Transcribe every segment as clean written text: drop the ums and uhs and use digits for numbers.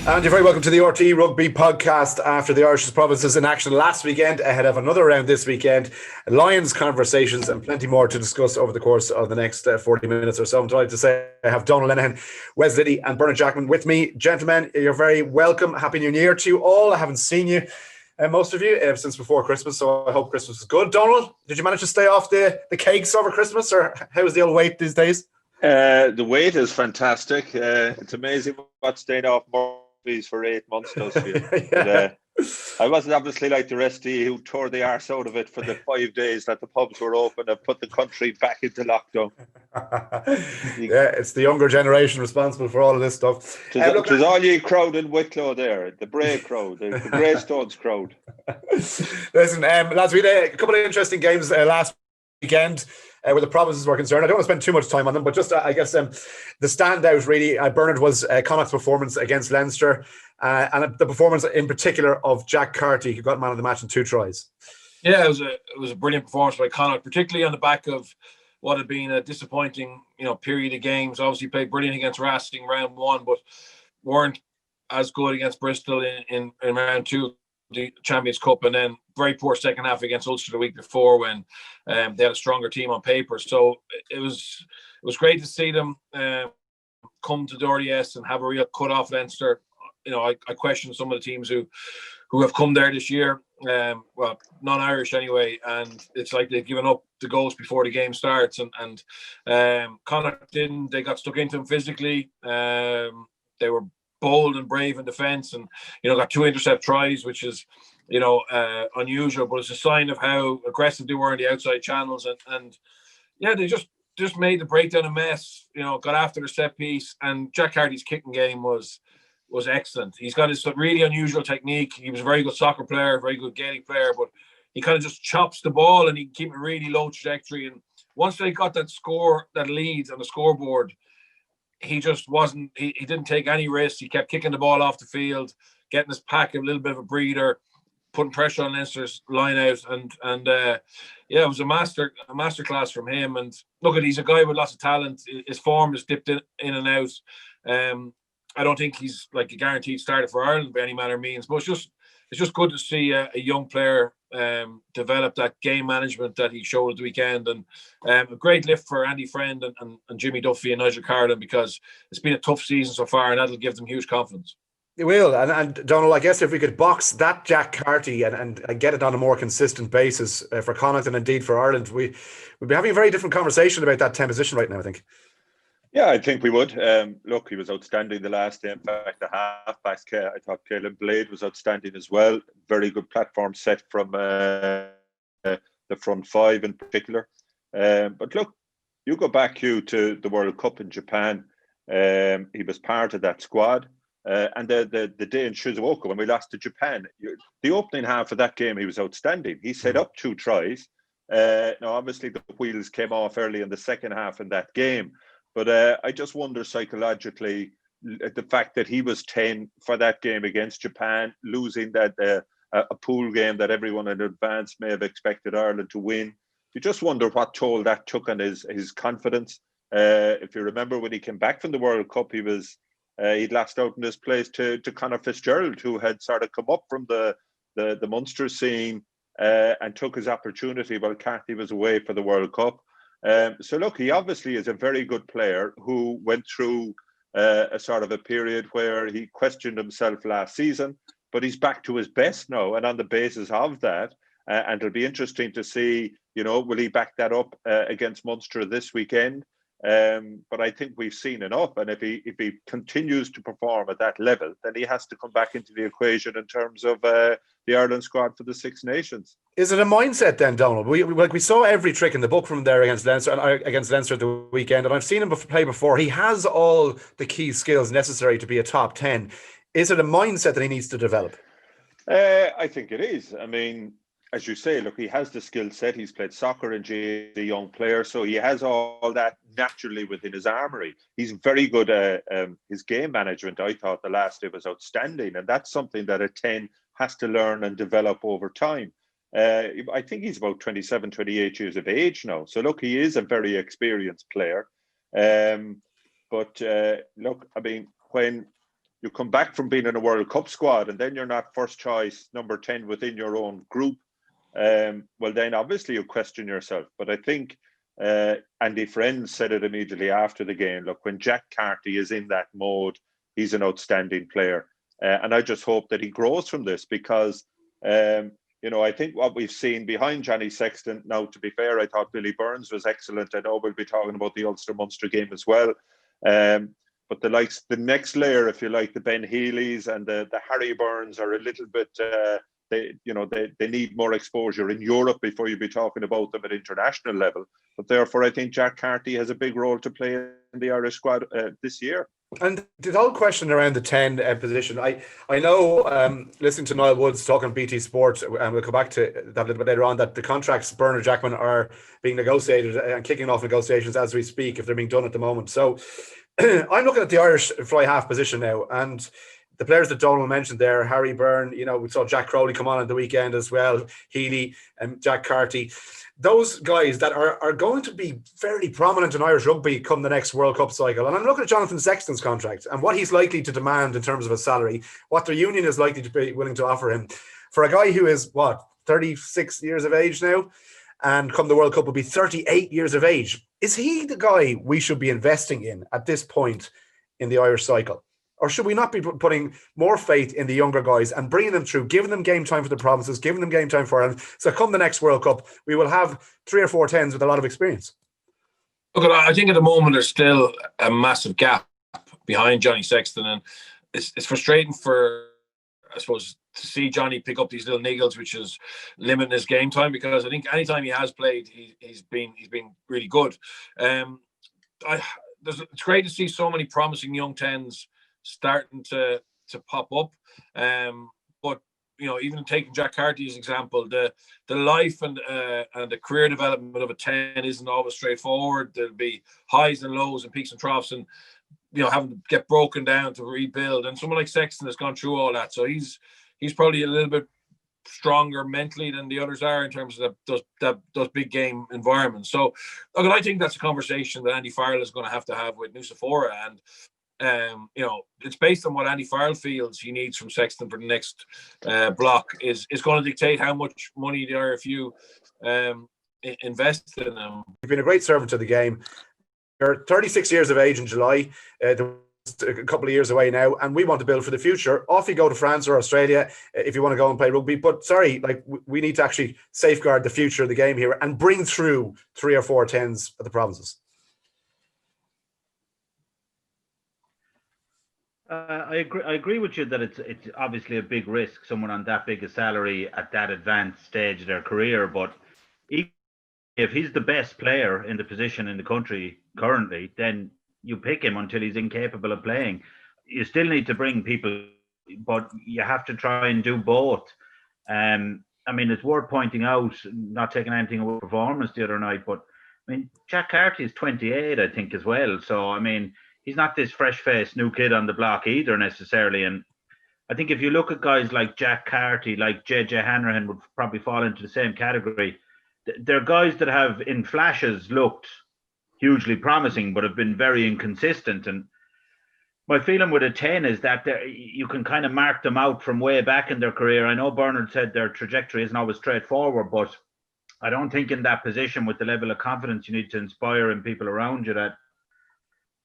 And you're very welcome to the RTÉ Rugby Podcast after the Irish provinces in action last weekend, ahead of another round this weekend. Lions conversations and plenty more to discuss over the course of the next 40 minutes or so. I'm delighted to say I have Donal Lenihan, Wes Liddy and Bernard Jackman with me. Gentlemen, you're very welcome. Happy New Year to you all. I haven't seen you, most of you, since before Christmas, so I hope Christmas is good. Donal, did you manage to stay off the cakes over Christmas, or how's the old weight these days? The weight is fantastic. It's amazing what staying off more for 8 months does for you. Yeah. But, I wasn't obviously like the rest of you who tore the arse out of it for the 5 days that the pubs were open and put the country back into lockdown. Yeah, it's the younger generation responsible for all of this stuff. It was all you crowd in Wicklow there, the Bray crowd, the Greystones crowd. Listen, lads, we had a couple of interesting games last weekend. Where the provinces were concerned. I don't want to spend too much time on them, but just I guess the standout really, Bernard, was Connacht's performance against Leinster, and the performance in particular of Jack Carty, who got man of the match in 2 tries. Yeah, it was a brilliant performance by Connacht, particularly on the back of what had been a disappointing period of games. Obviously played brilliant against Racing round 1, but weren't as good against Bristol in round 2. The Champions Cup, and then very poor second half against Ulster the week before when they had a stronger team on paper. So it was great to see them come to the RDS and have a real cut off Leinster. I question some of the teams who have come there this year, well, non-Irish anyway, and it's like they've given up the goals before the game starts. And Connacht didn't. They got stuck into them physically. They were bold and brave in defence, and got 2 intercept tries, which is unusual, but it's a sign of how aggressive they were in the outside channels, and yeah, they just made the breakdown a mess. Got after the set piece, and Jack Carty's kicking game was excellent. He's got his really unusual technique. He was a very good soccer player, very good Gaelic player, but he kind of just chops the ball and he can keep a really low trajectory. And once they got that lead on the scoreboard, he just wasn't. He didn't take any risks. He kept kicking the ball off the field, getting his pack a little bit of a breather, putting pressure on Leinster's line out, and it was a master class from him. And look, he's a guy with lots of talent. His form is dipped in and out. I don't think he's like a guaranteed starter for Ireland by any manner of means, but it's just good to see a young player develop that game management that he showed at the weekend, and a great lift for Andy Friend and Jimmy Duffy and Nigel Carlin, because it's been a tough season so far, and that'll give them huge confidence. It will, and Donal, I guess if we could box that Jack Carty and get it on a more consistent basis for Connacht and indeed for Ireland, we'd be having a very different conversation about that 10 position right now, I think. Yeah, I think we would. Look, he was outstanding the last day. In fact, the half-back, I thought Caelan Blade was outstanding as well. Very good platform set from the front 5 in particular. But look, you go back, Hugh, to the World Cup in Japan. He was part of that squad. And the day in Shizuoka, when we lost to Japan, the opening half of that game, he was outstanding. He set up 2 tries. Now, obviously, the wheels came off early in the second half in that game. But I just wonder psychologically at the fact that he was 10 for that game against Japan, losing that a pool game that everyone in advance may have expected Ireland to win. You just wonder what toll that took on his confidence. If you remember, when he came back from the World Cup, he'd lost out in this place to Conor Fitzgerald, who had sort of come up from the Munster scene and took his opportunity while Carty was away for the World Cup. So look, he obviously is a very good player who went through a sort of a period where he questioned himself last season, but he's back to his best now. And on the basis of that, and it'll be interesting to see, will he back that up against Munster this weekend? But I think we've seen enough, and if he continues to perform at that level, then he has to come back into the equation in terms of the Ireland squad for the Six Nations. Is it a mindset then, Donal? We saw every trick in the book from there against Leinster at the weekend, and I've seen him play before. He has all the key skills necessary to be a top 10. Is it a mindset that he needs to develop? I think it is. I mean, as you say, look, he has the skill set. He's played soccer and as a young player, so he has all that naturally within his armoury. He's very good at his game management. I thought the last day was outstanding, and that's something that a 10 has to learn and develop over time. I think he's about 27, 28 years of age now. So look, he is a very experienced player. But look, I mean, when you come back from being in a World Cup squad and then you're not first choice number 10 within your own group, well, then obviously you question yourself. But I think Andy Friend said it immediately after the game. Look, when Jack Carty is in that mode, he's an outstanding player. And I just hope that he grows from this because, I think what we've seen behind Johnny Sexton, now, to be fair, I thought Billy Burns was excellent. I know we'll be talking about the Ulster-Munster game as well. But the next layer, if you like, the Ben Healy's and the Harry Burns are a little bit, they need more exposure in Europe before you be talking about them at international level. But therefore, I think Jack Carty has a big role to play in the Irish squad this year. And the whole question around the 10 position, I know, listening to Niall Woods talking BT Sport, and we'll come back to that a little bit later on, that the contracts Bernard Jackman are being negotiated and kicking off negotiations as we speak, if they're being done at the moment. So I'm looking at the Irish fly half position now, and the players that Donal mentioned there, Harry Byrne, we saw Jack Crowley come on at the weekend as well, Healy and Jack Carty. Those guys that are going to be fairly prominent in Irish rugby come the next World Cup cycle. And I'm looking at Jonathan Sexton's contract and what he's likely to demand in terms of a salary, what their union is likely to be willing to offer him. For a guy who is, 36 years of age now, and come the World Cup will be 38 years of age. Is he the guy we should be investing in at this point in the Irish cycle? Or should we not be putting more faith in the younger guys and bringing them through, giving them game time for the provinces, giving them game time for Ireland? So come the next World Cup, we will have 3 or 4 10s with a lot of experience. Look, I think at the moment there's still a massive gap behind Johnny Sexton, and it's frustrating for, I suppose, to see Johnny pick up these little niggles, which is limiting his game time, because I think anytime he has played, he's been really good. It's great to see so many promising young 10s starting to pop up, but even taking Jack Carty's example, the life and the career development of a 10 isn't always straightforward. There'll be highs and lows and peaks and troughs, and having to get broken down to rebuild. And someone like Sexton has gone through all that, so he's probably a little bit stronger mentally than the others are in terms of those big game environments. So look, I think that's a conversation that Andy Farrell is going to have with Nusafora, and it's based on what Andy Farrell feels he needs from Sexton for the next block is going to dictate how much money the RFU invest in him. You've been a great servant to the game. You're 36 years of age in July. A couple of years away now, and we want to build for the future. Off you go to France or Australia if you want to go and play rugby. But we need to actually safeguard the future of the game here and bring through 3 or 4 10s at the provinces. I agree with you that it's obviously a big risk, someone on that big a salary at that advanced stage of their career. But if he's the best player in the position in the country currently, then you pick him until he's incapable of playing. You still need to bring people, but you have to try and do both. It's worth pointing out, not taking anything away from performance the other night, but Jack Carty is 28, I think, as well. So he's not this fresh-faced new kid on the block either necessarily. And I think if you look at guys like Jack Carty, like JJ Hanrahan would probably fall into the same category. They're guys that have, in flashes, looked hugely promising, but have been very inconsistent. And my feeling with a 10 is that you can kind of mark them out from way back in their career. I know Bernard said their trajectory isn't always straightforward, but I don't think in that position, with the level of confidence you need to inspire in people around you, that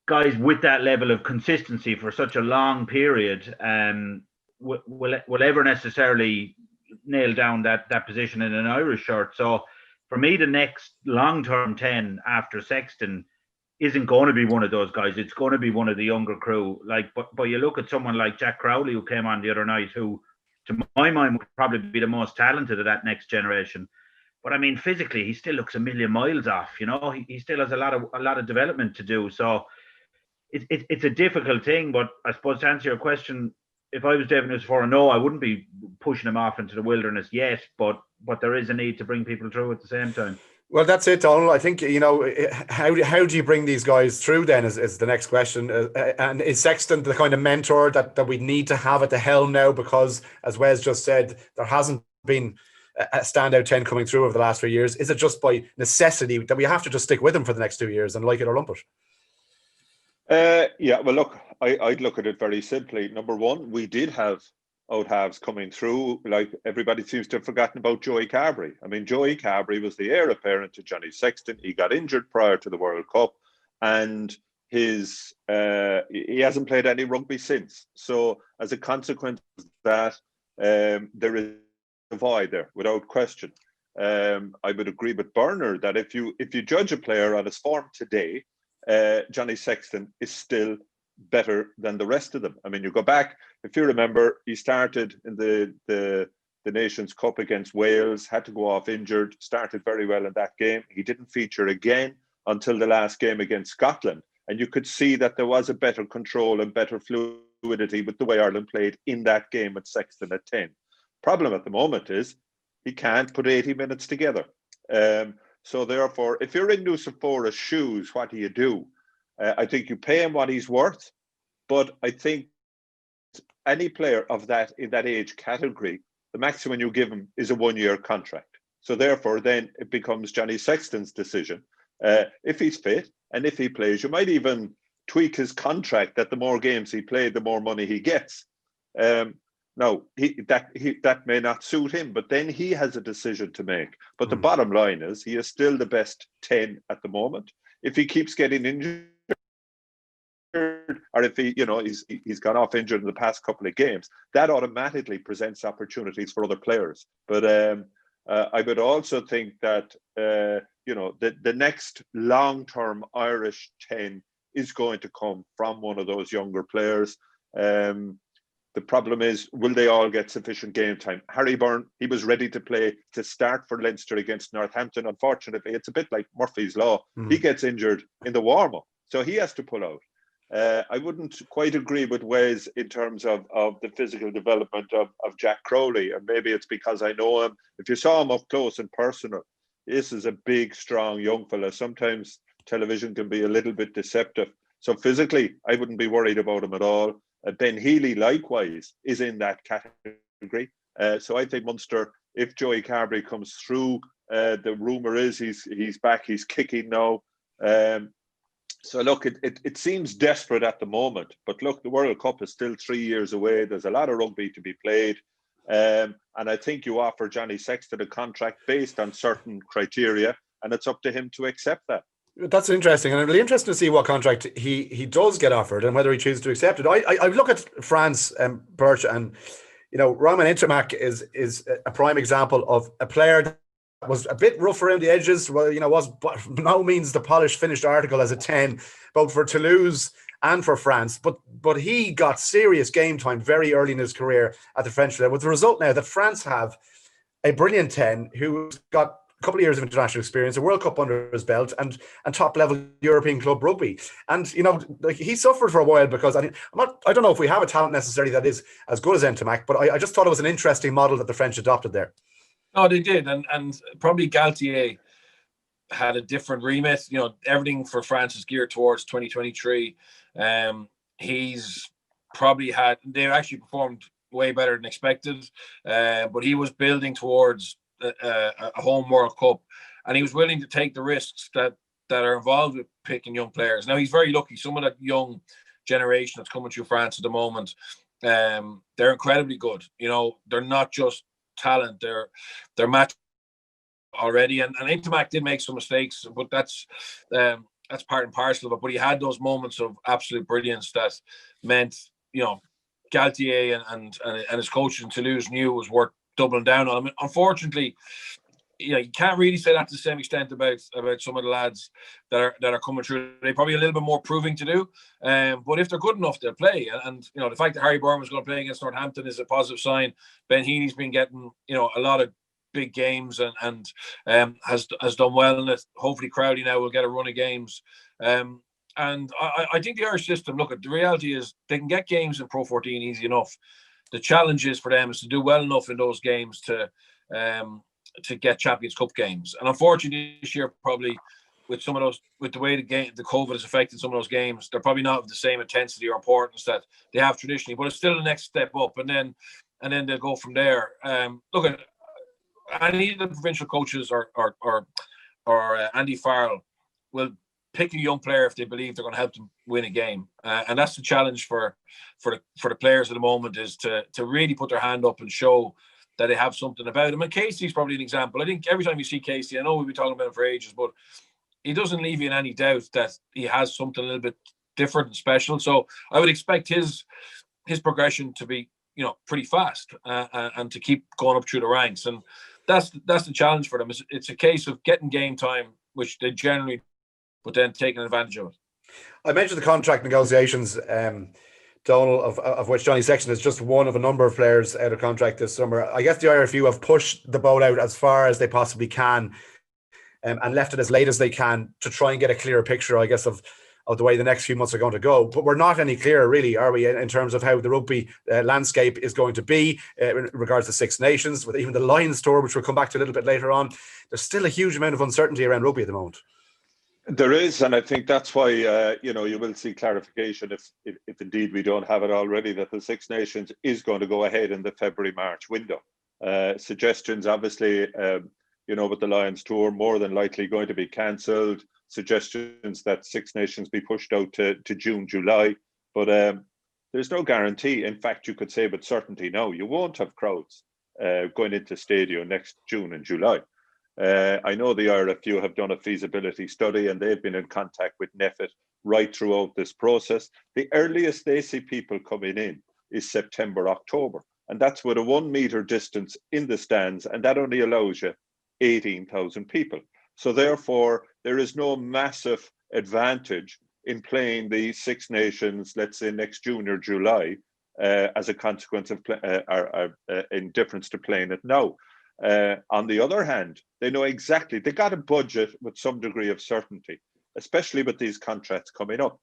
guys with that level of consistency for such a long period will ever necessarily nail down that position in an Irish shirt. So for me, the next long-term 10 after Sexton isn't going to be one of those guys. It's going to be one of the younger crew. But you look at someone like Jack Crowley, who came on the other night, who, to my mind, would probably be the most talented of that next generation. But physically, he still looks a million miles off. He still has a lot of development to do. So it's a difficult thing. But I suppose to answer your question, if I was David Nusafora, no, I wouldn't be pushing him off into the wilderness yet. But there is a need to bring people through at the same time. Well, that's it, Donal. I think, how do you bring these guys through then is the next question. And is Sexton the kind of mentor that we need to have at the helm now? Because, as Wes just said, there hasn't been a standout 10 coming through over the last few years. Is it just by necessity that we have to just stick with him for the next 2 years and like it or lump it? Yeah, well, look, I'd look at it very simply. Number one, we did have out halves coming through. Like, everybody seems to have forgotten about Joey Carbery. I mean, Joey Carbery was the heir apparent to Johnny Sexton. He got injured prior to the World Cup, and he hasn't played any rugby since. So as a consequence of that, there is a void there, without question. I would agree with Berner that if you judge a player on his form today, Johnny Sexton is still better than the rest of them. I mean, you go back, if you remember, he started in the Nations Cup against Wales, had to go off injured, started very well in that game. He didn't feature again until the last game against Scotland. And you could see that there was a better control and better fluidity with the way Ireland played in that game with Sexton at 10. Problem at the moment is he can't put 80 minutes together. So therefore, if you're in Nusafora's shoes, what do? I think you pay him what he's worth, but I think any player of that in that age category, the maximum you give him is a 1-year contract. So therefore, then it becomes Johnny Sexton's decision. If he's fit and if he plays, you might even tweak his contract that the more games he played, the more money he gets. Now, that may not suit him, but then he has a decision to make. But the bottom line is he is still the best 10 at the moment. If he keeps getting injured, or if he's gone off injured in the past couple of games, that automatically presents opportunities for other players. But I would also think that the next long-term Irish 10 is going to come from one of those younger players. The problem is, will they all get sufficient game time? Harry Byrne, he was ready to start for Leinster against Northampton. Unfortunately, it's a bit like Murphy's Law. He gets injured in the warm-up, so he has to pull out. I wouldn't quite agree with Wes in terms of the physical development of Jack Crowley, and maybe it's because I know him. If you saw him up close and personal, this is a big, strong young fella. Sometimes television can be a little bit deceptive. So physically, I wouldn't be worried about him at all. Ben Healy, likewise, is in that category. So I think Munster, if Joey Carbery comes through, the rumour is he's back, he's kicking now. So look, it seems desperate at the moment. But look, the World Cup is still 3 years away. There's a lot of rugby to be played. And I think you offer Johnny Sexton a contract based on certain criteria, and it's up to him to accept that. That's interesting, and I'm really interested to see what contract he does get offered and whether he chooses to accept it. I look at France and Birch, and Roman Intermac is a prime example of a player that was a bit rough around the edges. Well, was by no means the polished finished article as a 10, both for Toulouse and for France. But he got serious game time very early in his career at the French level, with the result now that France have a brilliant 10 who's got couple of years of international experience, a World Cup under his belt, and top level European club rugby. And he suffered for a while because I don't know if we have a talent necessarily that is as good as Intermac, but I just thought it was an interesting model that the French adopted there. No, they did, and probably Galtier had a different remit. Everything for France is geared towards 2023. He's probably they actually performed way better than expected, but he was building towards a home World Cup, and he was willing to take the risks that are involved with picking young players. Now, he's very lucky. Some of that young generation that's coming through France at the moment, they're incredibly good. They're not just talent; they're matched already. And Intermac did make some mistakes, but that's part and parcel of it. But he had those moments of absolute brilliance that meant Galtier and his coach in Toulouse knew it was worth doubling down on him. Unfortunately, you can't really say that to the same extent about some of the lads that are coming through. They probably a little bit more proving to do, but if they're good enough, they'll play. And the fact that Harry Byrne was going to play against Northampton is a positive sign. Ben Healy's been getting a lot of big games and has done well in it. Hopefully, Crowley now will get a run of games. And I think the Irish system. Look, the reality is they can get games in Pro 14 easy enough. The challenge is for them is to do well enough in those games to get Champions Cup games. And unfortunately, this year probably with the way the COVID has affected some of those games, they're probably not of the same intensity or importance that they have traditionally. But it's still the next step up, and then they'll go from there. Look at any of the provincial coaches or Andy Farrell will pick a young player if they believe they're going to help them win a game. And that's the challenge for the players at the moment, is to really put their hand up and show that they have something about them. And Casey's probably an example. I think every time you see Casey, I know we've been talking about him for ages, but he doesn't leave you in any doubt that he has something a little bit different and special. So I would expect his progression to be, pretty fast and to keep going up through the ranks. And that's the challenge for them. It's a case of getting game time, which they generally, but then taking advantage of it. I mentioned the contract negotiations, Donal, of which Johnny Sexton is just one of a number of players out of contract this summer. I guess the IRFU have pushed the boat out as far as they possibly can, and left it as late as they can to try and get a clearer picture, I guess, of the way the next few months are going to go. But we're not any clearer, really, are we, in terms of how the rugby landscape is going to be in regards to Six Nations, with even the Lions tour, which we'll come back to a little bit later on. There's still a huge amount of uncertainty around rugby at the moment. There is, and I think that's why you will see clarification if indeed we don't have it already, that the Six Nations is going to go ahead in the February-March window. Suggestions, obviously, with the Lions tour more than likely going to be cancelled. Suggestions that Six Nations be pushed out to June, July, but there's no guarantee. In fact, you could say with certainty, no, you won't have crowds going into stadio next June and July. I know the IRFU have done a feasibility study, and they've been in contact with NEFIT right throughout this process. The earliest they see people coming in is September, October, and that's with a 1 meter distance in the stands, and that only allows you 18,000 people. So therefore, there is no massive advantage in playing the Six Nations, let's say next June or July, as a consequence of in difference to playing it now. On the other hand, they know exactly, they got a budget with some degree of certainty, especially with these contracts coming up.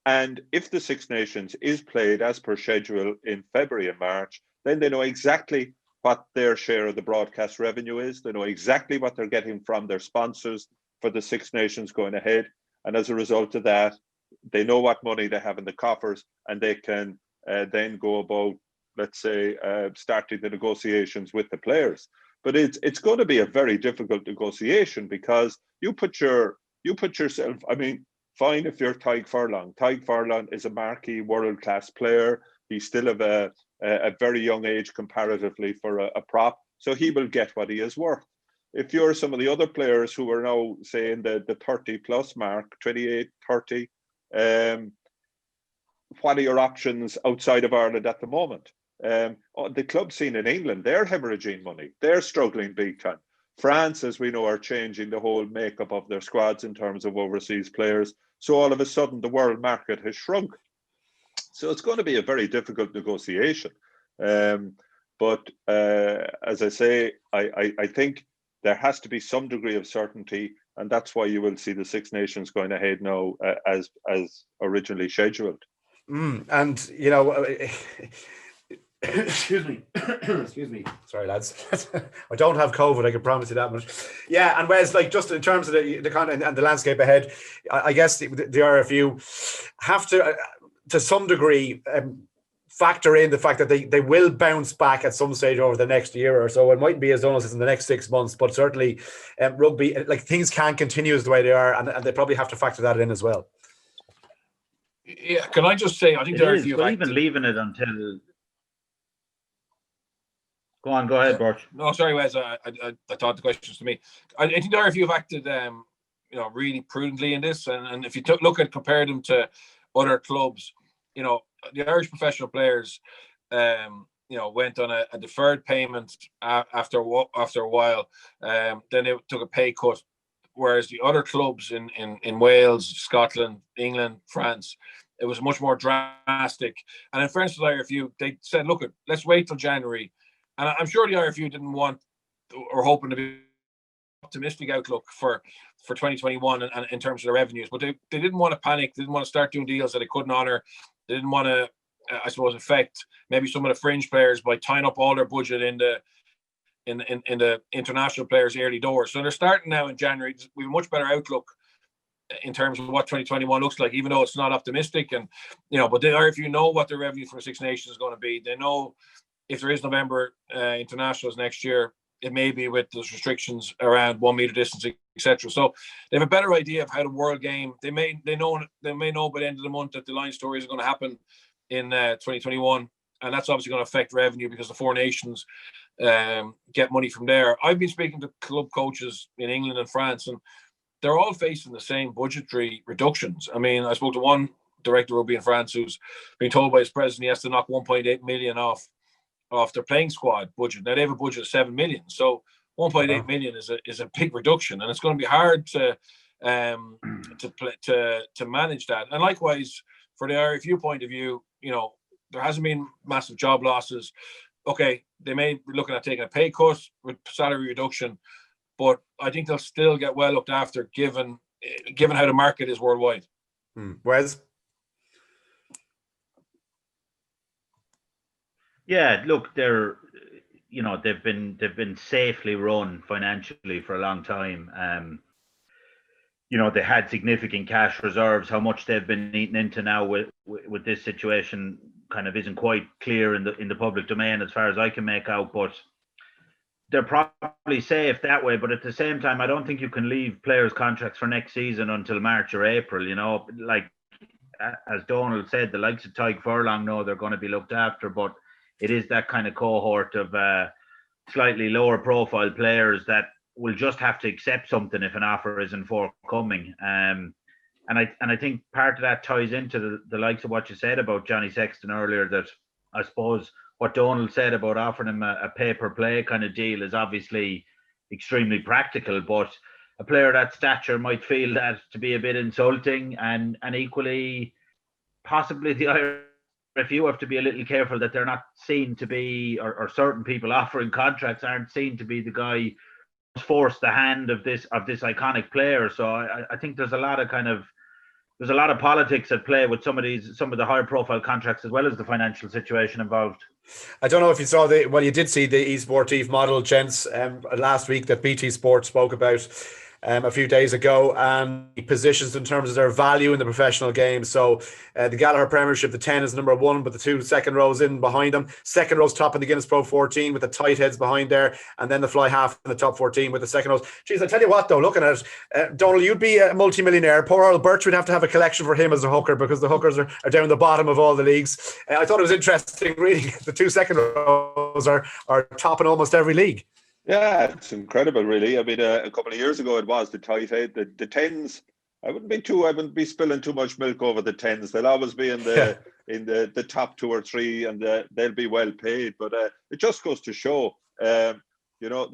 And if the Six Nations is played as per schedule in February and March, then they know exactly what their share of the broadcast revenue is. They know exactly what they're getting from their sponsors for the Six Nations going ahead. And as a result of that, they know what money they have in the coffers, and they can then go about, let's say, starting the negotiations with the players. But it's going to be a very difficult negotiation, because you put yourself, I mean, fine if you're Tadhg Furlong. Tadhg Furlong is a marquee world-class player. He's still of a very young age comparatively for a prop, so he will get what he is worth. If you're some of the other players who are now saying the 30 plus mark, 28, 30, what are your options outside of Ireland at the moment? The club scene in England, they're hemorrhaging money. They're struggling big time. France, as we know, are changing the whole makeup of their squads in terms of overseas players. So all of a sudden, the world market has shrunk. So it's going to be a very difficult negotiation. But as I say, I think there has to be some degree of certainty, and that's why you will see the Six Nations going ahead now as originally scheduled. And excuse me. Sorry, lads. I don't have COVID, I can promise you that much. Yeah, and Wes, just in terms of the content and the landscape ahead, I guess the RFU have to some degree, factor in the fact that they will bounce back at some stage over the next year or so. It mightn't be as long as it's in the next 6 months, but certainly rugby, things can't continue as the way they are, and they probably have to factor that in as well. Yeah, can I just say, I think there are a few. Even leaving it until. Go ahead, Birch. No, sorry, Wes. I thought the question was to me. I think there are a few have acted, really prudently in this, and if you look at compare them to other clubs, the Irish professional players, went on a deferred payment after a while. Then they took a pay cut, whereas the other clubs in Wales, Scotland, England, France, it was much more drastic. And in fairness to the IRFU, they said, look, let's wait till January. And I'm sure the IRFU didn't want or hoping to be optimistic outlook for 2021 and in terms of the revenues, but they didn't want to panic. They didn't want to start doing deals that they couldn't honour. They didn't want to, I suppose, affect maybe some of the fringe players by tying up all their budget in the international players' early doors. So they're starting now in January. We have a much better outlook in terms of what 2021 looks like, even though it's not optimistic. And but the IRFU know what their revenue from Six Nations is going to be. They know if there is November internationals next year, it may be with those restrictions around 1 meter distance, etc. So they have a better idea of how the world game. They may know by the end of the month that the Lions story is going to happen in 2021, and that's obviously going to affect revenue because the four nations get money from there. I've been speaking to club coaches in England and France, and they're all facing the same budgetary reductions. I mean, I spoke to one director of rugby in France who's been told by his president he has to knock 1.8 million off their playing squad budget. Now they have a budget of 7 million, so 1.8 million is a big reduction, and it's going to be hard to manage that. And likewise, for the RFU point of view, there hasn't been massive job losses. Okay, they may be looking at taking a pay cut with salary reduction, but I think they'll still get well looked after given how the market is worldwide. Wes? Yeah, look, they've been safely run financially for a long time. They had significant cash reserves. How much they've been eaten into now with this situation kind of isn't quite clear in the public domain as far as I can make out, but they're probably safe that way. But at the same time, I don't think you can leave players' contracts for next season until March or April. Like as Donal said, the likes of Tyke Furlong know they're going to be looked after, but it is that kind of cohort of slightly lower profile players that will just have to accept something if an offer isn't forthcoming. And I think part of that ties into the likes of what you said about Johnny Sexton earlier, that I suppose what Donal said about offering him a pay-per-play kind of deal is obviously extremely practical, but a player that stature might feel that to be a bit insulting, and equally possibly the RFU have to be a little careful that they're not seen to be, or certain people offering contracts aren't seen to be the guy who's forced the hand of this iconic player. So I think there's a lot of politics at play with some of the higher profile contracts as well as the financial situation involved. I don't know if you saw you did see the eSportif model, gents, last week that BT Sport spoke about a few days ago, and positions in terms of their value in the professional game. So the Gallagher Premiership, the 10 is number 1, but the 2 second rows in behind them. Second row's top in the Guinness Pro14 with the tight heads behind there, and then the fly half in the top 14 with the second rows. Jeez, I tell you what though, looking at it, Donal, you'd be a multi-millionaire. Poor Earl Birch would have to have a collection for him as a hooker, because the hookers are down the bottom of all the leagues. I thought it was interesting reading the 2 second rows are topping almost every league. Yeah, it's incredible, really. I mean, a couple of years ago, it was the tight head, the 10s. I wouldn't be spilling too much milk over the 10s. They'll always be in the top 2 or 3, and they'll be well paid. But it just goes to show, the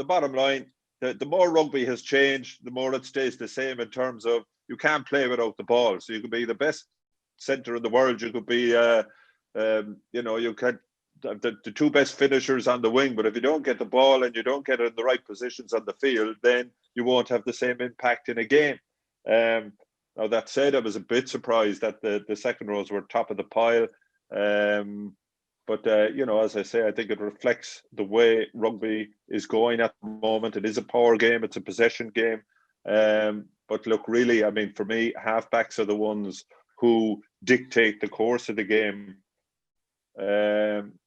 bottom line, the more rugby has changed, the more it stays the same in terms of you can't play without the ball. So you could be the best centre in the world. You could be, you could. The 2 best finishers on the wing, but if you don't get the ball and you don't get it in the right positions on the field, then you won't have the same impact in a game. Now that said, I was a bit surprised that the second rows were top of the pile. But as I say, I think it reflects the way rugby is going at the moment. It is a power game, it's a possession game. But look, really, I mean, for me, halfbacks are the ones who dictate the course of the game.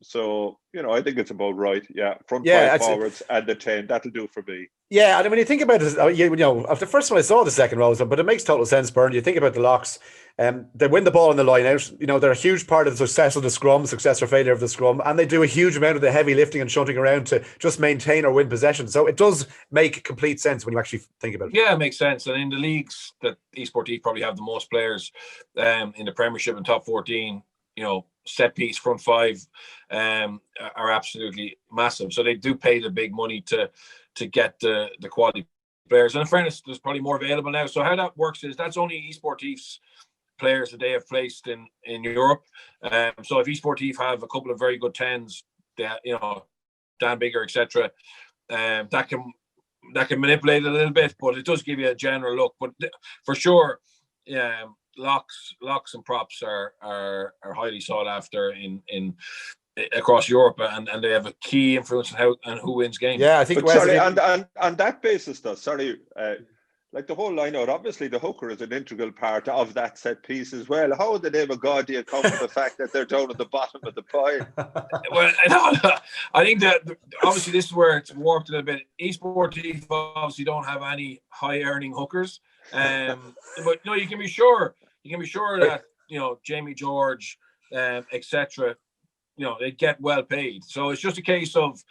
So I think it's about right. Yeah, front 5 forwards and the 10, that'll do for me. Yeah, and when you think about it, the first one I saw the second rows, but it makes total sense, Bern. You think about the locks, they win the ball on the line out. They're a huge part of the success of the scrum, success or failure of the scrum, and they do a huge amount of the heavy lifting and shunting around to just maintain or win possession. So it does make complete sense when you actually think about it. Yeah, it makes sense. And in the leagues that eSportif probably have the most players, in the Premiership and top 14, set piece front 5 are absolutely massive. So they do pay the big money to get the quality players. And in fairness, there's probably more available now. So how that works is that's only eSportif's players that they have placed in Europe. So if eSportif have a couple of very good 10s, Dan Bigger, etc., that can manipulate it a little bit, but it does give you a general look. But for sure, locks and props are highly sought after in across Europe, and they have a key influence on how and who wins games. Yeah, I think. But sorry, on that basis, though. Sorry, like the whole line out, obviously the hooker is an integral part of that set piece as well. How in the name of God do you come to the fact that they're down at the bottom of the pile? Well, I think that obviously this is where it's warped a little bit. eSportif obviously don't have any high-earning hookers, but no, you can be sure that Jamie George, etc. They get well paid. So it's just a case of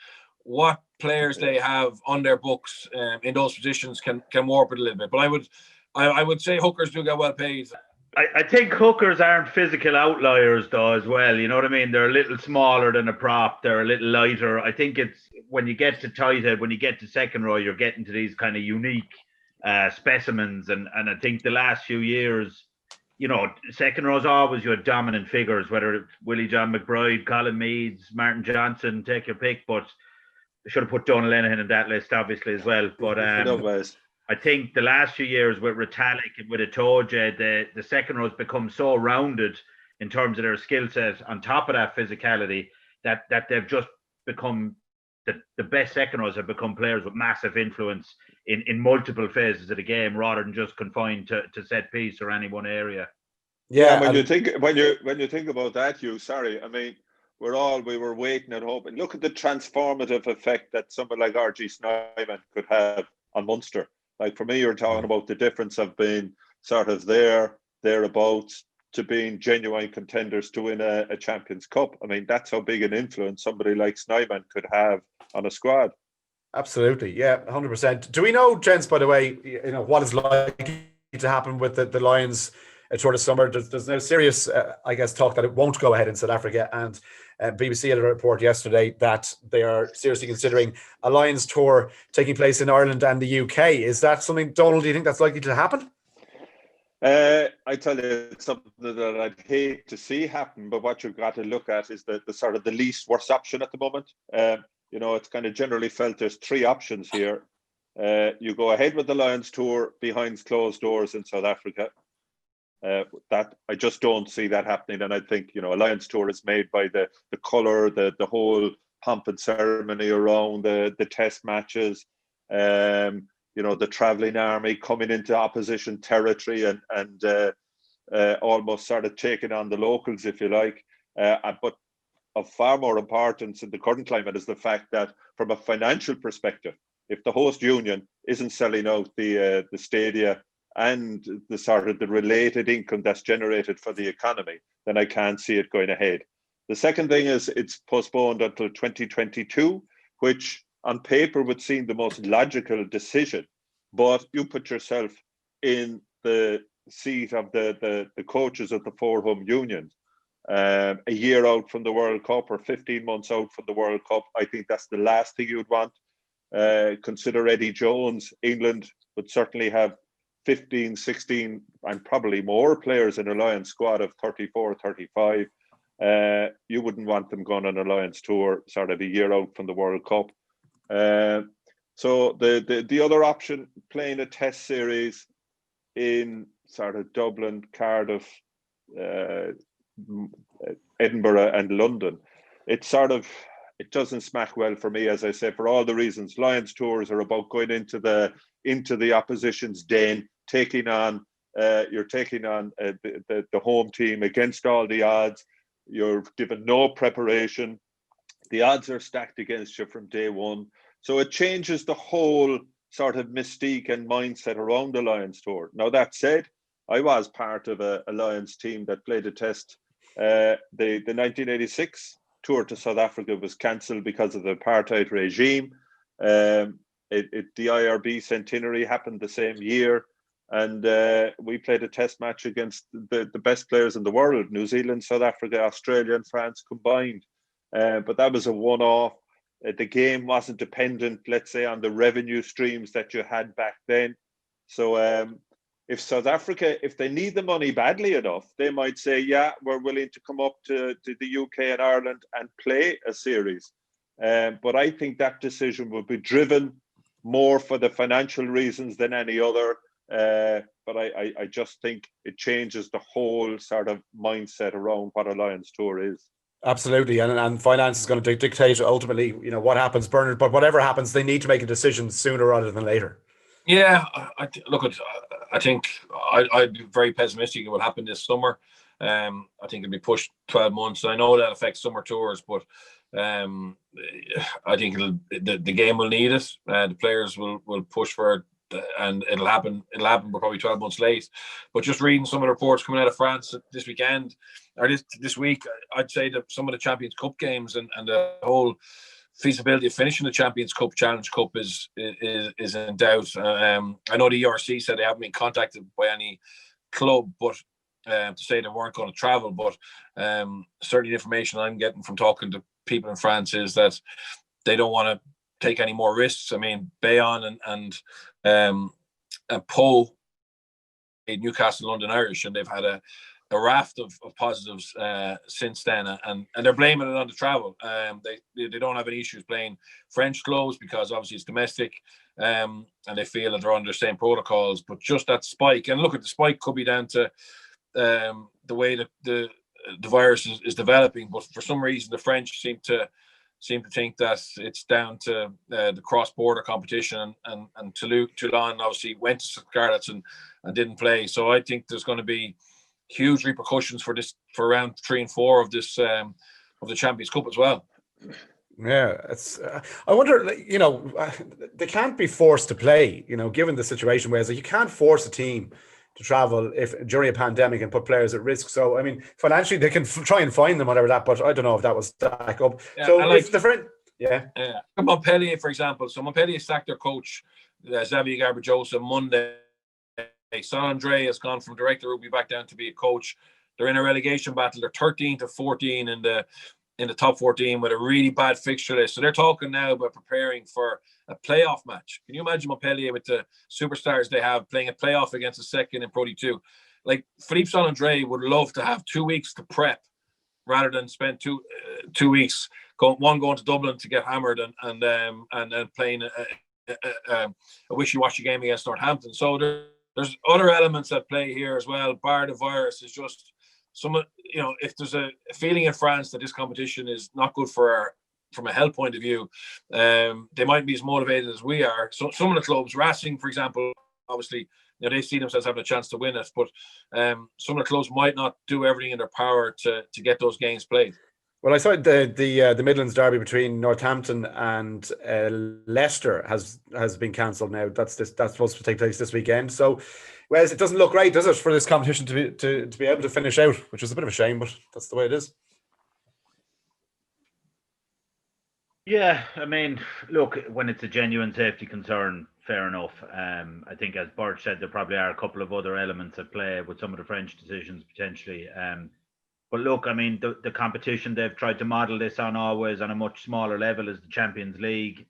what players they have on their books in those positions can warp it a little bit. But I would say hookers do get well paid. I think hookers aren't physical outliers though as well. You know what I mean? They're a little smaller than a prop. They're a little lighter. I think it's when you get to tight head, when you get to second row, you're getting to these kind of unique specimens. And I think the last few years, second row's always your dominant figures, whether it's Willie John McBride, Colin Meads, Martin Johnson, take your pick. But I should have put Donal Lenihan in that list, obviously, as well. But I think the last few years with Retallick and with Itoje, the second rows become so rounded in terms of their skill set on top of that physicality that they've just become the best second rows have become players with massive influence in multiple phases of the game rather than just confined to set piece or any one area. Yeah, when you think about that, Hugh, sorry, I mean, we were waiting and hoping. Look at the transformative effect that someone like R.G. Snyman could have on Munster. Like for me, you're talking about the difference of being sort of thereabouts to being genuine contenders to win a Champions Cup. I mean, that's how big an influence somebody like Snyman could have on a squad. Absolutely, yeah, 100%. Do we know, gents, by the way, what is likely to happen with the Lions toward the summer? There's no serious, I guess, talk that it won't go ahead in South Africa, and BBC had a report yesterday that they are seriously considering a Lions tour taking place in Ireland and the UK. Is that something, Donal, do you think that's likely to happen? I tell you, it's something that I'd hate to see happen, but what you've got to look at is the sort of the least worst option at the moment. It's kind of generally felt there's three options here. You go ahead with the Lions tour behind closed doors in South Africa. That I just don't see that happening, and I think a Lions tour is made by the colour, the whole pomp and ceremony around the test matches, the travelling army coming into opposition territory and almost sort of taking on the locals, if you like. But of far more importance in the current climate is the fact that from a financial perspective, if the host union isn't selling out the stadia and the sort of the related income that's generated for the economy, then I can't see it going ahead. The second thing is it's postponed until 2022, which on paper would seem the most logical decision. But you put yourself in the seat of the coaches of the four home unions. A year out from the World Cup or 15 months out from the World Cup, I think that's the last thing you'd want. Consider Eddie Jones. England would certainly have 15, 16 and probably more players in a Lions squad of 34, 35. You wouldn't want them going on a Lions tour sort of a year out from the World Cup. So the other option, playing a test series in sort of Dublin, Cardiff, Edinburgh and London, it doesn't smack well for me, as I say, for all the reasons. Lions tours are about going into the opposition's den, taking on the home team against all the odds. You're given no preparation. The odds are stacked against you from day one. So it changes the whole sort of mystique and mindset around the Lions tour. Now, that said, I was part of a Lions team that played a test. The 1986 tour to South Africa was cancelled because of the apartheid regime. The IRB centenary happened the same year. And we played a test match against the best players in the world, New Zealand, South Africa, Australia and France combined. But that was a one-off. The game wasn't dependent, let's say, on the revenue streams that you had back then. So if South Africa, if they need the money badly enough, they might say, yeah, we're willing to come up to the UK and Ireland and play a series. But I think that decision will be driven more for the financial reasons than any other. But I just think it changes the whole sort of mindset around what a Lions tour is. Absolutely, and finance is going to dictate ultimately, what happens, Bernard. But whatever happens, they need to make a decision sooner rather than later. Yeah, I think I'd be very pessimistic. It will happen this summer. I think it'll be pushed 12 months. I know that affects summer tours, but I think the game will need it. The players will push for it, and it'll happen. But probably 12 months late. But just reading some of the reports coming out of France this weekend or this week, I'd say that some of the Champions Cup games and the whole feasibility of finishing the Champions Cup, Challenge Cup is in doubt. I know the ERC said they haven't been contacted by any club, but to say they weren't going to travel. But certainly the information I'm getting from talking to people in France is that they don't want to take any more risks. I mean, Bayonne and Poe, Newcastle, London Irish, and they've had a raft of positives since then, and they're blaming it on the travel. They don't have any issues playing French clubs because obviously it's domestic, and they feel that they're under the same protocols. But just that spike, and look at the spike could be down to the way that the virus is developing. But for some reason, the French seem to think that it's down to the cross-border competition, and Toulon obviously went to Scarlets and didn't play. So I think there's going to be huge repercussions for round 3 and 4 of this of the Champions Cup as well. Yeah, it's. I wonder, they can't be forced to play. Given the situation, where you can't force a team to travel if during a pandemic and put players at risk. So I mean, financially they can try and find them, whatever that. But I don't know if that will stack up. Yeah, so it's different. Yeah. Montpellier, for example. So Montpellier sacked their coach, Xavier Garbajosa, Monday. Saint-André has gone from director of rugby back down to be a coach. They're in a relegation battle. They're 13 to 14 in the top 14 with a really bad fixture list. So they're talking now about preparing for a playoff match. Can you imagine Montpellier with the superstars they have playing a playoff against a second in Pro D2? Like Philippe Saint-André would love to have 2 weeks to prep rather than spend two weeks going to Dublin to get hammered and then playing a wishy-washy game against Northampton. So there's other elements at play here as well. Bar the virus is just if there's a feeling in France that this competition is not good from a health point of view, they might be as motivated as we are. So some of the clubs, Racing, for example, obviously, they see themselves having a chance to win it, but some of the clubs might not do everything in their power to get those games played. Well, I saw the Midlands derby between Northampton and Leicester has been cancelled now. That's supposed to take place this weekend. So, Wes, it doesn't look right, does it, for this competition to be able to finish out, which is a bit of a shame, but that's the way it is. Yeah, I mean, look, when it's a genuine safety concern, fair enough. I think, as Bart said, there probably are a couple of other elements at play with some of the French decisions potentially. But look, I mean, the competition, they've tried to model this on always on a much smaller level as the Champions League.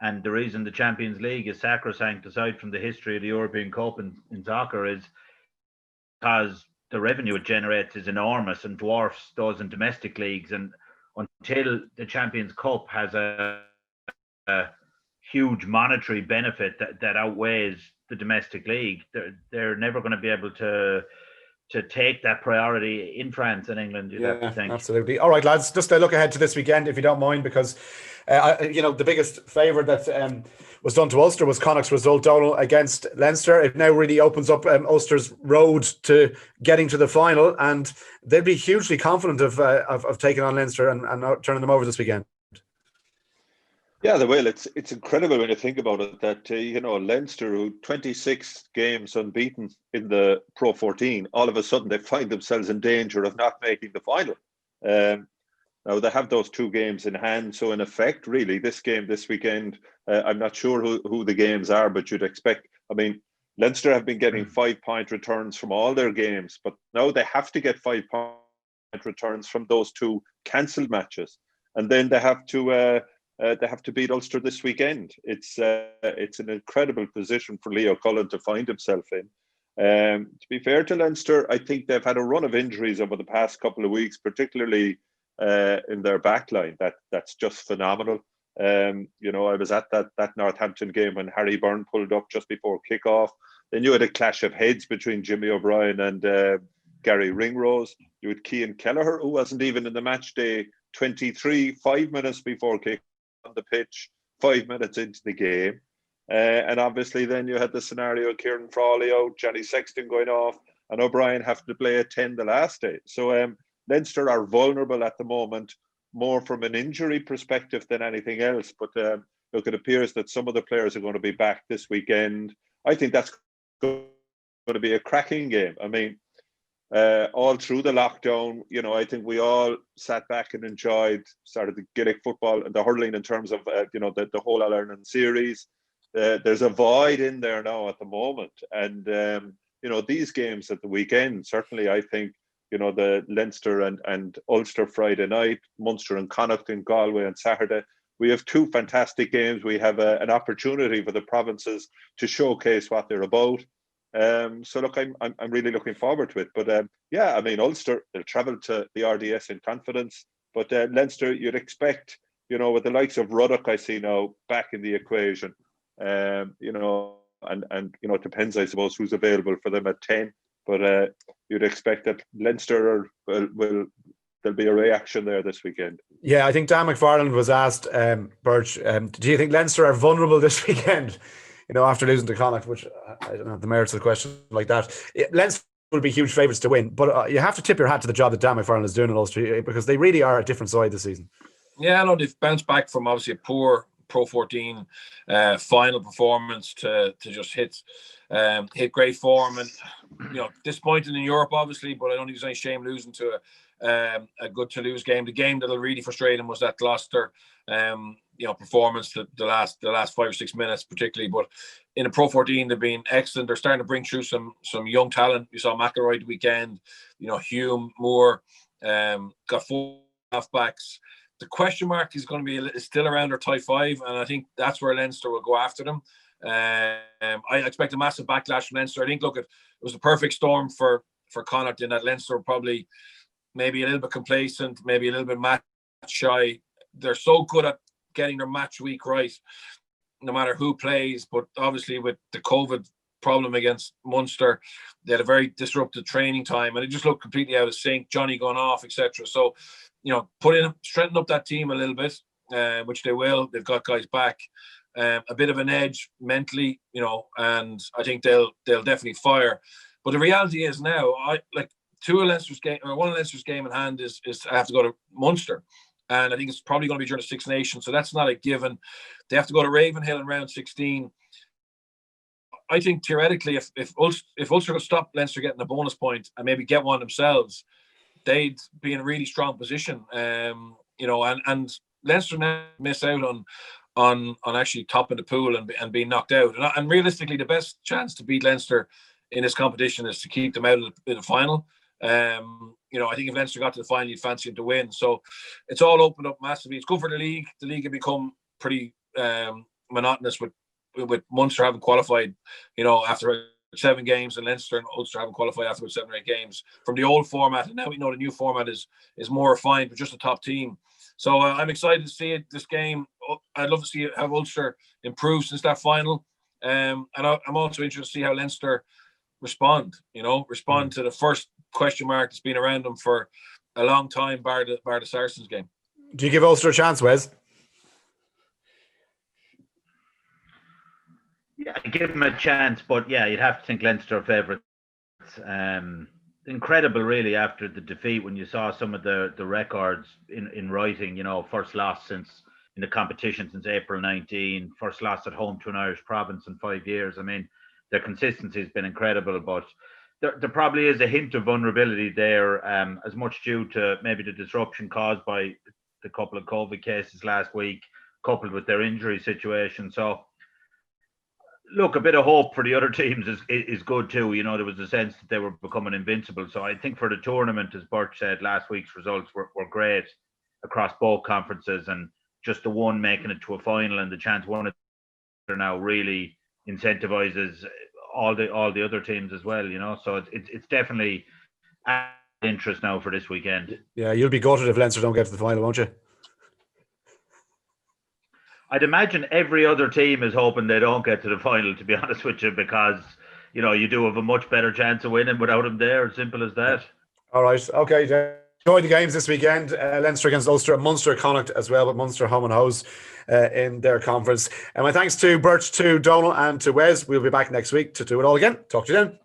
And the reason the Champions League is sacrosanct, aside from the history of the European Cup in soccer, is because the revenue it generates is enormous and dwarfs those in domestic leagues. And until the Champions Cup has a huge monetary benefit that outweighs the domestic league, they're never going to be able to take that priority in France and England. Yeah, absolutely. All right, lads, just a look ahead to this weekend, if you don't mind, because the biggest favour that was done to Ulster was Connacht's result, Donal, against Leinster. It now really opens up Ulster's road to getting to the final, and they'll be hugely confident of taking on Leinster and turning them over this weekend. Yeah, well, it's incredible when you think about it that, Leinster, who 26 games unbeaten in the Pro14, all of a sudden they find themselves in danger of not making the final. Now, they have those 2 games in hand. So, in effect, really, this game this weekend, I'm not sure who the games are, but you'd expect, Leinster have been getting 5-point returns from all their games, but now they have to get 5-point returns from those 2 cancelled matches. And then they have to beat Ulster this weekend. It's an incredible position for Leo Cullen to find himself in. To be fair to Leinster, I think they've had a run of injuries over the past couple of weeks, particularly in their backline. That's just phenomenal. I was at that Northampton game when Harry Byrne pulled up just before kickoff. Then you had a clash of heads between Jimmy O'Brien and Gary Ringrose. You had Cian Kelleher, who wasn't even in the match day 23, 5 minutes before kick on the pitch, 5 minutes into the game. And obviously then you had the scenario of Kieran Frawley out, Johnny Sexton going off, and O'Brien having to play at 10 the last day. So Leinster are vulnerable at the moment, more from an injury perspective than anything else. But look, it appears that some of the players are going to be back this weekend. I think that's going to be a cracking game. I mean, all through the lockdown, I think we all sat back and enjoyed sort of the Gaelic football and the hurling in terms of, the whole All-Ireland series. There's a void in there now at the moment. And, these games at the weekend, certainly I think, the Leinster and Ulster Friday night, Munster and Connacht in Galway on Saturday. We have two fantastic games. We have an opportunity for the provinces to showcase what they're about. So look, I'm really looking forward to it. But Ulster, they'll travel to the RDS in confidence. But Leinster, you'd expect, with the likes of Ruddock, I see now back in the equation. And it depends, I suppose, who's available for them at 10. But you'd expect that Leinster there'll be a reaction there this weekend. Yeah, I think Dan McFarland was asked, Birch, do you think Leinster are vulnerable this weekend? After losing to Connacht, which I don't know the merits of the question like that. Leinster will be huge favourites to win, but you have to tip your hat to the job that Dan McFarland is doing in Ulster because they really are a different side this season. Yeah, no, they've bounced back from obviously a poor Pro14 final performance to just hit great form, and disappointing in Europe obviously, but I don't think there's any shame losing to a good Toulouse game. The game that'll really frustrate him was that Gloucester performance, the last 5 or 6 minutes particularly. But in a Pro14 they've been excellent. They're starting to bring through some young talent. You saw McElroy the weekend, Hugh, Moore, got 4 halfbacks. The question mark is going to be still around their tie 5, and I think that's where Leinster will go after them. I expect a massive backlash from Leinster. I think, look, it was the perfect storm for Connacht in that Leinster were probably maybe a little bit complacent, maybe a little bit match shy. They're so good at getting their match week right, no matter who plays. But obviously with the COVID problem against Munster, they had a very disrupted training time, and it just looked completely out of sync. Johnny going off, etc. So, strengthen up that team a little bit, which they will. They've got guys back, a bit of an edge mentally, and I think they'll definitely fire. But the reality is now, one of Leinster's game in hand is I have to go to Munster, and I think it's probably going to be during the Six Nations, so that's not a given. They have to go to Ravenhill in round 16. I think theoretically, if Ulster could stop Leinster getting a bonus point and maybe get one themselves, they'd be in a really strong position. And Leinster now miss out on actually topping the pool and being knocked out. And realistically, the best chance to beat Leinster in this competition is to keep them out of the final. I think if Leinster got to the final, you'd fancy them to win. So it's all opened up massively. It's good for the league. The league had become pretty monotonous with Munster having qualified, after 7 games, and Leinster and Ulster haven't qualified after 7 or 8 games from the old format. And now we know the new format is more refined, but just a top team. So I'm excited to see this game. I'd love to see how Ulster improve since that final. And I'm also interested to see how Leinster respond to the first question mark that's been around them for a long time, bar the Saracens game. Do you give Ulster a chance, Wes? Yeah, I give them a chance, but yeah, you'd have to think Leinster are favourites. Incredible, really, after the defeat when you saw some of the records in writing. First loss in the competition since April 19, first loss at home to an Irish province in 5 years. I mean, their consistency has been incredible, but there probably is a hint of vulnerability there, as much due to maybe the disruption caused by the couple of COVID cases last week, coupled with their injury situation. So, look, a bit of hope for the other teams is good too. There was a sense that they were becoming invincible. So I think for the tournament, as Birch said, last week's results were great across both conferences, and just the one making it to a final and the chance one now really incentivizes all the other teams as well. So it's definitely an interest now for this weekend. Yeah, you'll be gutted if Leinster don't get to the final, won't you? I'd imagine every other team is hoping they don't get to the final, to be honest with you, because, you do have a much better chance of winning without them there. Simple as that. All right. Okay, Enjoy the games this weekend. Leinster against Ulster, and Munster Connacht as well, but Munster home and hose in their conference. And my thanks to Birch, to Donal, and to Wes. We'll be back next week to do it all again. Talk to you then.